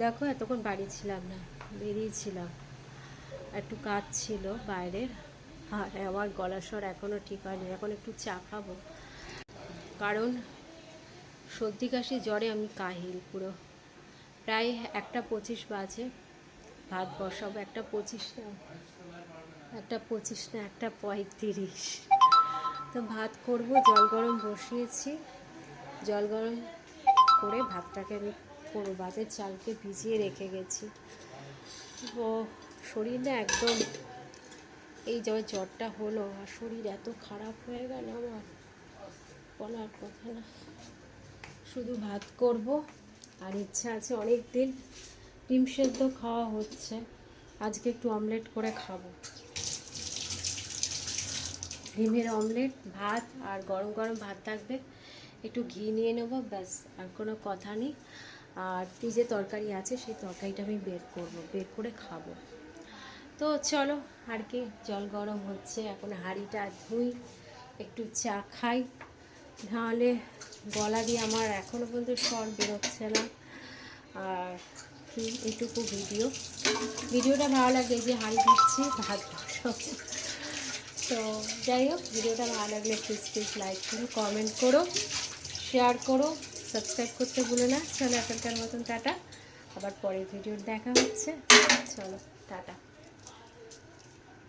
দেখো এতক্ষণ বাড়ি ছিলাম না, বেরিয়েছিলাম, একটু কাজ ছিল বাইরের। আর আমার গলার স্বর এখনও ঠিক হয়নি, এখন একটু চা খাবো, কারণ সর্দি কাশি জ্বরে আমি কাহিল পুরো। প্রায় 1:25 বাজে, ভাত বসাবো 1:25 না, 1:25 না 1:35। তো ভাত করব, জল গরম বসিয়েছি, জল গরম করে ভাতটাকে আমি করবো। ভাতের চালকে ভিজিয়ে রেখে গেছি। ও শরীর না একদম, এই যে জ্বরটা হলো আর শরীর এত খারাপ হয়ে গেল আমার, বলার কথা না। শুধু ভাত করব, আর ইচ্ছা আছে অনেক দিন ডিম সেদ্ধ খাওয়া হচ্ছে, আজকে একটু অমলেট করে খাবো। ডিমের অমলেট, ভাত, আর গরম গরম ভাত থাকবে, একটু ঘি নিয়ে নেবো, ব্যাস, আর কোনো কথা নেই। আর ফ্রিজে তরকারি আছে, সেই তরকারিটা আমি বের করে খাবো। তো চলো, আর কি, জল গরম হচ্ছে, এখন হাঁড়িটা ধুই, একটু চা খাই, নাহলে গলা দিয়ে আমার এখনও পর্যন্ত স্বর বেরোচ্ছে না। আর কি, এইটুকু ভিডিওটা ভালো লাগে, যে হাঁড়ি ধুচ্ছি, ভাত বসাবো। তো যাই হোক, ভিডিওটা ভালো লাগলে প্লিজ লাইক করো, কমেন্ট করো, শেয়ার করো, সাবস্ক্রাইব করতে ভুলো না। চলো এখনকার মতন টাটা, আবার পরের ভিডিও দেখা হচ্ছে। চলো টাটা।